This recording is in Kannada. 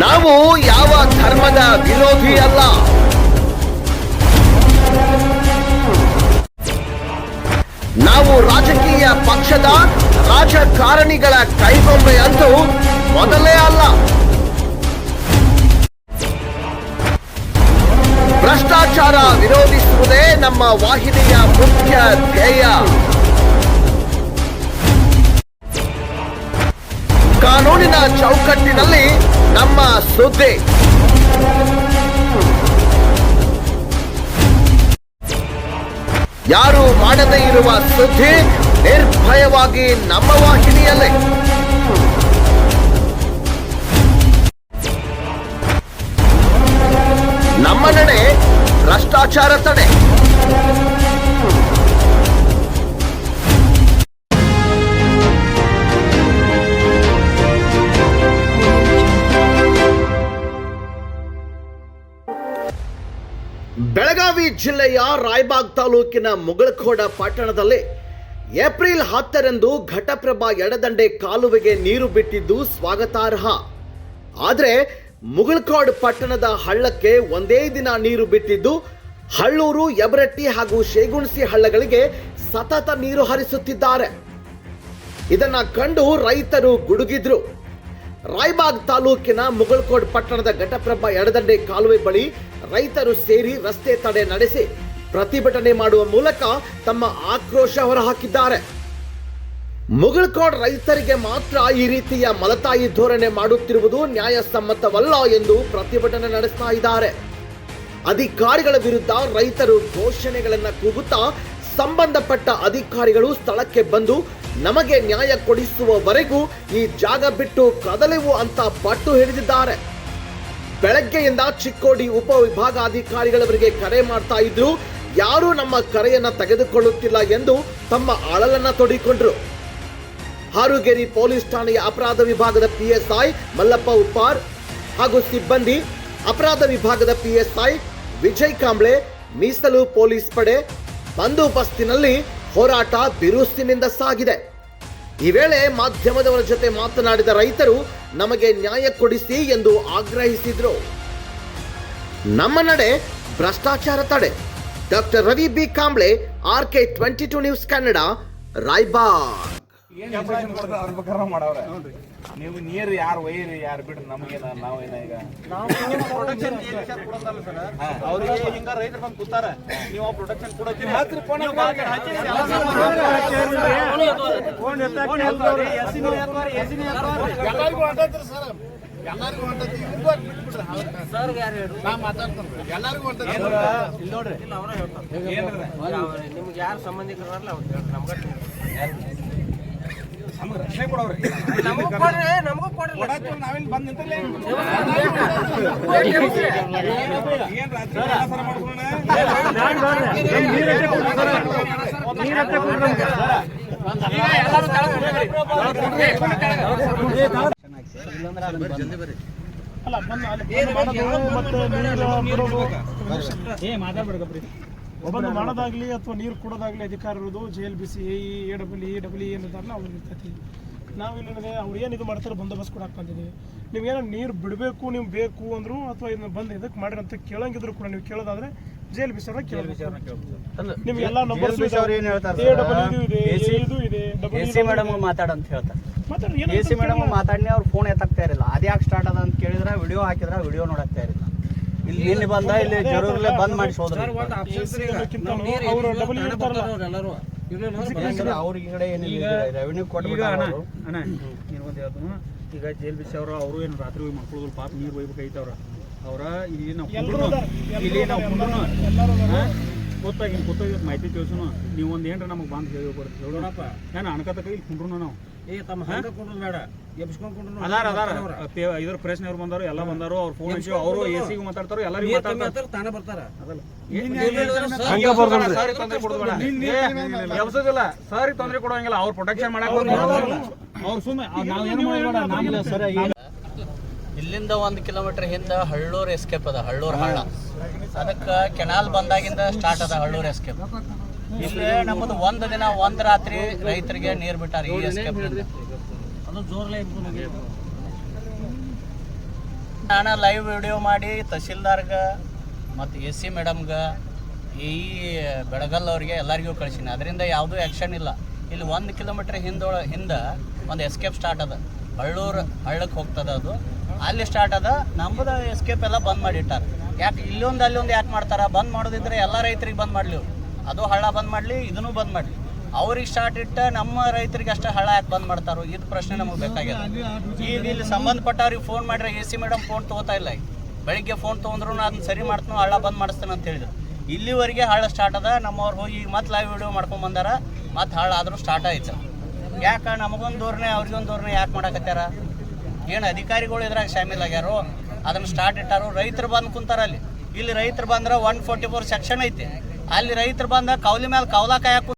ನಾವು ಯಾವ ಧರ್ಮದ ವಿರೋಧಿ ಅಲ್ಲ. ನಾವು ರಾಜಕೀಯ ಪಕ್ಷದ ರಾಜಕಾರಣಿಗಳ ಕೈಗೊಂಬೆ ಅಂತೂ ಮೊದಲೇ ಅಲ್ಲ. ಭ್ರಷ್ಟಾಚಾರ ವಿರೋಧಿಸುವುದೇ ನಮ್ಮ ವಾಹಿನಿಯ ಮುಖ್ಯ ಧ್ಯೇಯ. ಕಾನೂನಿನ ಚೌಕಟ್ಟಿನಲ್ಲಿ ನಮ್ಮ ಸುದ್ದಿ. ಯಾರು ಮಾಡದೇ ಇರುವ ಸುದ್ದಿ ನಿರ್ಭಯವಾಗಿ ನಮ್ಮ ವಾಹಿನಿಯಲ್ಲೇ. ನಮ್ಮ ನಡೆ ಭ್ರಷ್ಟಾಚಾರ ತಡೆ. ಬೆಳಗಾವಿ ಜಿಲ್ಲೆಯ ರಾಯಬಾಗ್ ತಾಲೂಕಿನ ಮುಗಳಖೋಡ ಪಟ್ಟಣದಲ್ಲಿ ಏಪ್ರಿಲ್ 10ರಂದು ಘಟಪ್ರಭಾ ಎಡದಂಡೆ ಕಾಲುವೆಗೆ ನೀರು ಬಿಟ್ಟಿದ್ದು ಸ್ವಾಗತಾರ್ಹ. ಆದರೆ ಮುಗಳಖೋಡ್ ಪಟ್ಟಣದ ಹಳ್ಳಕ್ಕೆ ಒಂದೇ ದಿನ ನೀರು ಬಿಟ್ಟಿದ್ದು ಹಳ್ಳೂರು, ಯಬರಟ್ಟಿ ಹಾಗೂ ಶೇಗುಣಸಿ ಹಳ್ಳಗಳಿಗೆ ಸತತ ನೀರು ಹರಿಸುತ್ತಿದ್ದಾರೆ. ಇದನ್ನ ಕಂಡು ರೈತರು ಗುಡುಗಿದ್ರು. ರಾಯಬಾಗ್ ತಾಲೂಕಿನ ಮುಗಳಖೋಡ್ ಪಟ್ಟಣದ ಘಟಪ್ರಭಾ ಎಡದಂಡೆ ಕಾಲುವೆ ಬಳಿ ರೈತರು ಸೇರಿ ರಸ್ತೆ ತಡೆ ನಡೆಸಿ ಪ್ರತಿಭಟನೆ ಮಾಡುವ ಮೂಲಕ ತಮ್ಮ ಆಕ್ರೋಶ ಹೊರಹಾಕಿದ್ದಾರೆ. ಮುಗಳಖೋಡ್ ರೈತರಿಗೆ ಮಾತ್ರ ಈ ರೀತಿಯ ಮಲತಾಯಿ ಧೋರಣೆ ಮಾಡುತ್ತಿರುವುದು ನ್ಯಾಯಸಮ್ಮತವಲ್ಲ ಎಂದು ಪ್ರತಿಭಟನೆ ನಡೆಸ್ತಾ ಇದ್ದಾರೆ. ಅಧಿಕಾರಿಗಳ ವಿರುದ್ಧ ರೈತರು ಘೋಷಣೆಗಳನ್ನು ಕೂಗುತ್ತಾ ಸಂಬಂಧಪಟ್ಟ ಅಧಿಕಾರಿಗಳು ಸ್ಥಳಕ್ಕೆ ಬಂದು ನಮಗೆ ನ್ಯಾಯ ಕೊಡಿಸುವವರೆಗೂ ಈ ಜಾಗ ಬಿಟ್ಟು ಕದಲೆವು ಅಂತ ಪಟ್ಟು ಹಿಡಿದಿದ್ದಾರೆ. ಬೆಳಗ್ಗೆಯಿಂದ ಚಿಕ್ಕೋಡಿ ಉಪವಿಭಾಗಾಧಿಕಾರಿಗಳವರಿಗೆ ಕರೆ ಮಾಡ್ತಾ ಇದ್ರು. ಯಾರೂ ನಮ್ಮ ಕರೆಯನ್ನ ತೆಗೆದುಕೊಳ್ಳುತ್ತಿಲ್ಲ ಎಂದು ತಮ್ಮ ಅಳಲನ್ನ ತೋಡಿಕೊಂಡ್ರು. ಹಾರುಗೇರಿ ಪೊಲೀಸ್ ಠಾಣೆಯ ಅಪರಾಧ ವಿಭಾಗದ PSI ಮಲ್ಲಪ್ಪ ಉಪ್ಪಾರ್ ಹಾಗೂ ಸಿಬ್ಬಂದಿ, ಅಪರಾಧ ವಿಭಾಗದ PSI ವಿಜಯ್ ಕಾಂಬ್ಳೆ, ಮೀಸಲು ಪೊಲೀಸ್ ಪಡೆ ಬಂದೋಬಸ್ತಿನಲ್ಲಿ ಹೋರಾಟ ಬಿರುಸಿನಿಂದ ಸಾಗಿದೆ. ಈ ವೇಳೆ ಮಾಧ್ಯಮದವರ ಜೊತೆ ಮಾತನಾಡಿದ ರೈತರು ನಮಗೆ ನ್ಯಾಯ ಕೊಡಿಸಿ ಎಂದು ಆಗ್ರಹಿಸಿದ್ರು. ನಮ್ಮ ನಡೆ ಭ್ರಷ್ಟಾಚಾರ ತಡೆ. Doctor Ravi B Kamble, RK22 news Kannada, Raibag. ನೀವು ನೀರು ಯಾರು ಒಯ್ಯಿರಿ ಯಾರು ಬಿಡ್ರಿ ನಮಗೇನ ನಾವೇನ ಈಗ ಪ್ರೊಡಕ್ಷನ್ ಅವ್ರಿಗೆ ಹಿಂಗ ರೈತರು ಬಂದು ಕೂತಾರ ನೀವು ಪ್ರೊಡಕ್ಷನ್ ಕೊಡೋಕೆ ನೋಡ್ರಿ ನಿಮ್ಗೆ ಯಾರು ಸಂಬಂಧಿಕರಲ್ಲ ನಮ್ಗೆ ರಕ್ಷಣೆ ಕೊಡವ್ರಿ ನಮಗೂ ಕೊಡ್ರಿ ನಾವೇನು ಬಂದ್ ನಿಂತಲ್ಲೇ ಏನ್ ರಾತ್ರಿ ಸರ ಮಾಡ್ಕೊಳ್ಳೋಣ ಒಬ್ಬಂದು ಮಾಡೋದಾಗ್ಲಿ ಅಥವಾ ನೀರು ಕೊಡೋದಾಗ್ಲಿ ಅಧಿಕಾರ ಇರೋದು JLBC, AEE ಅನ್ನೋದಾರಲ್ಲ ಅವ್ರಿಗೆ ಇರ್ತೈತಿ. ನಾವಿಲ್ಲದೆ ಅವ್ರು ಏನು ಇದು ಮಾಡ್ತಾರೆ ಬಂದೋಬಸ್ತ್ ಕೊಡಕ್ಕೆ ಬಂದಿದ್ದೀವಿ. ನೀವೇನೋ ನೀರು ಬಿಡಬೇಕು, ನೀವು ಬೇಕು ಅಂದ್ರು ಅಥವಾ ಇದನ್ನ ಬಂದು ಇದಕ್ಕೆ ಮಾಡ್ರಿ ಅಂತ ಕೇಳಂಗಿದ್ರು ಕೂಡ ನೀವು ಕೇಳೋದಾದ್ರೆ JLBC ಅವ್ರನ್ನ ಕೇಳಬೇಕು. ನಿಮ್ಗೆಲ್ಲ ನಂಬರ್ಸ್ ಇದೆ, AC ಮೇಡಮ್ ಮಾತಾಡಂತ ಹೇಳ್ತಾರೆ. AC ಮೇಡಮ್ ಮಾತಾಡಿ ಅವ್ರು ಫೋನ್ ಎತ್ತಾಗ್ತಾ ಇರಲಿಲ್ಲ. ಅದ್ಯಾಕೆ ಸ್ಟಾರ್ಟ್ ಅದ ಅಂತ ಕೇಳಿದ್ರೆ ವಿಡಿಯೋ ಹಾಕಿದ್ರೆ ವಿಡಿಯೋ ನೋಡಕ್ತಾ ಇರಲಿಲ್ಲ. ಇಲ್ಲಿ ಬಂದ ಇಲ್ಲಿ ಜರೂರಲ್ಲೇ ಬಂದ್ ಮಾಡಿ ಹೋದ್ರೆ ಅವ್ರ ಈ ಕಡೆ ಏನಿಲ್ಲ ರೆವೆನ್ಯೂ ಕೊಟ್ಟು ಈಗ JLBC ಅವರು ಏನು ರಾತ್ರಿ ಹೋಗಿ ಮಕ್ಕಳು ಪಾಪ ನೀರು ಒಯ್ಬೇಕಾಯ್ತವ್ರ ಅವ್ರ ಇಲ್ಲಿ ನಾವು ಗೊತ್ತಾಗಿ ಮಾಹಿತಿ ತಿಳಿಸೋನು ನೀವು ಒಂದು ಏನ್ರ ನಮಗೆ ಬಂದು ಹೇಳಿ ಬರುತ್ತೆ ಹೇಳೋಣಪ್ಪ. ನಾನು ಅನ್ಕತಕ್ಕ ಇಲ್ಲಿ ಕುಂಡ್ರು ನಾವು ಬೇಡ ಎಬ್ಸ್ಕೊಂಡ್ರು ಇದ್ರ ಪ್ರೆಸ್ನವ್ರು ಬಂದಾರು ಎಲ್ಲ ಬಂದಾರು. ಅವ್ರ ಫೋನ್ ಹಚ್ಚಿ ಅವರು AC ಮಾತಾಡ್ತಾರೋ ಎಲ್ಲರಿಗೂ ಮಾತಾಡ್ತಾರೆ ತಾನೇ ಬರ್ತಾರ. ಅದಲ್ಲ ಎಬ್ಸೋದಿಲ್ಲ ಸರ್, ತೊಂದರೆ ಕೊಡೋಂಗಿಲ್ಲ. ಅವ್ರು ಪ್ರೊಟೆಕ್ಷನ್ ಮಾಡಕ್ ಅವ್ರು ಸುಮ್ಮನೆ ಇಲ್ಲಿಂದ 1 ಕಿಲೋಮೀಟರ್ ಹಿಂದೆ ಹಳ್ಳೂರು ಎಸ್ಕೇಪ್ ಅದ. ಹಳ್ಳೂರು ಹಳ್ಳ ಅದಕ್ಕೆ ಕೆನಾಲ್ ಬಂದಾಗಿಂದ ಸ್ಟಾರ್ಟ್ ಅದ ಹಳ್ಳೂರು ಎಸ್ಕೇಪ್. ಇಲ್ಲಿ ನಮ್ಮದು ಒಂದು ದಿನ ಒಂದು ರಾತ್ರಿ ರೈತರಿಗೆ ನೀರು ಬಿಟ್ಟಾರ ಈ ಎಸ್ಕೇಪ್. ಅದು ಜೋರ್ಲೆ ನಾನು ಲೈವ್ ವಿಡಿಯೋ ಮಾಡಿ ತಹಸೀಲ್ದಾರ್ಗೆ ಮತ್ತು ಎಸ್ ಸಿ ಮೇಡಮ್ಗೆ ಈ ಬೆಳಗಲ್ ಅವ್ರಿಗೆ ಎಲ್ಲರಿಗೂ ಕಳಿಸೀನಿ. ಅದರಿಂದ ಯಾವುದೂ ಆ್ಯಕ್ಷನ್ ಇಲ್ಲ. ಇಲ್ಲಿ 1 ಕಿಲೋಮೀಟ್ರ್ ಹಿಂದೆ ಒಂದು ಎಸ್ಕೇಪ್ ಸ್ಟಾರ್ಟ್ ಅದ, ಹಳ್ಳೂರು ಹಳ್ಳಕ್ಕೆ ಹೋಗ್ತದೆ ಅದು, ಅಲ್ಲಿ ಸ್ಟಾರ್ಟ್ ಅದ. ನಮ್ಮದು ಎಸ್ಕೇಪ್ ಎಲ್ಲ ಬಂದ್ ಮಾಡಿಟ್ಟಾರೆ. ಯಾಕೆ ಇಲ್ಲೊಂದು ಅಲ್ಲೊಂದು ಯಾಕೆ ಮಾಡ್ತಾರೆ? ಬಂದ್ ಮಾಡೋದಿದ್ರೆ ಎಲ್ಲ ರೈತರಿಗೆ ಬಂದ್ ಮಾಡಲಿ, ಅದು ಹಳ್ಳ ಬಂದ್ ಮಾಡಲಿ, ಇದನ್ನು ಬಂದ್ ಮಾಡಲಿ. ಅವ್ರಿಗೆ ಸ್ಟಾರ್ಟ್ ಇಟ್ಟು ನಮ್ಮ ರೈತರಿಗೆ ಅಷ್ಟೇ ಹಳ್ಳ ಯಾಕೆ ಬಂದ್ ಮಾಡ್ತಾರೋ ಇದು ಪ್ರಶ್ನೆ ನಮಗೆ ಬೇಕಾಗಿದೆ. ಈಗ ಇಲ್ಲಿ ಸಂಬಂಧಪಟ್ಟವ್ರಿಗೆ ಫೋನ್ ಮಾಡಿದ್ರೆ ಎ ಸಿ ಮೇಡಮ್ ಫೋನ್ ತೊಗೋತಾ ಇಲ್ಲ. ಈಗ ಬೆಳಿಗ್ಗೆ ಫೋನ್ ತೊಗೊಂಡ್ರು ಅದನ್ನ ಸರಿ ಮಾಡ್ತಾನೋ, ಹಳ್ಳ ಬಂದ್ ಮಾಡಿಸ್ತೇನೆ ಅಂತ ಹೇಳಿದ್ರು. ಇಲ್ಲಿವರೆಗೆ ಹಳ್ಳ ಸ್ಟಾರ್ಟ್ ಅದ. ನಮ್ಮವ್ರು ಹೋಗಿ ಈಗ ಮತ್ತೆ ಲೈವ್ ವಿಡಿಯೋ ಮಾಡ್ಕೊಂಡು ಬಂದಾರ, ಮತ್ತೆ ಹಳ್ಳ ಆದರೂ ಸ್ಟಾರ್ಟ್ ಆಯ್ತು. ಯಾಕೆ ನಮಗೊಂದು ಧೋರಣೆ ಅವ್ರಿಗೊಂದು ಧೋರಣೆ ಯಾಕೆ ಮಾಡಕತ್ತಾರ? ಏನು ಅಧಿಕಾರಿಗಳು ಇದ್ರಾಗ ಶಾಮಿಲ್ ಆಗ್ಯಾರೋ ಅದನ್ನು ಸ್ಟಾರ್ಟ್ ಇಟ್ಟಾರೋ? ರೈತರು ಬಂದು ಕುಂತಾರ ಅಲ್ಲಿ. ಇಲ್ಲಿ ರೈತರು ಬಂದ್ರೆ 144 ಸೆಕ್ಷನ್ ಐತಿ. ಅಲ್ಲಿ ರೈತರು ಬಂದ ಕೌಲಿ ಮೇಲೆ ಕೌಲ ಕಾಯಕ್ಕೆ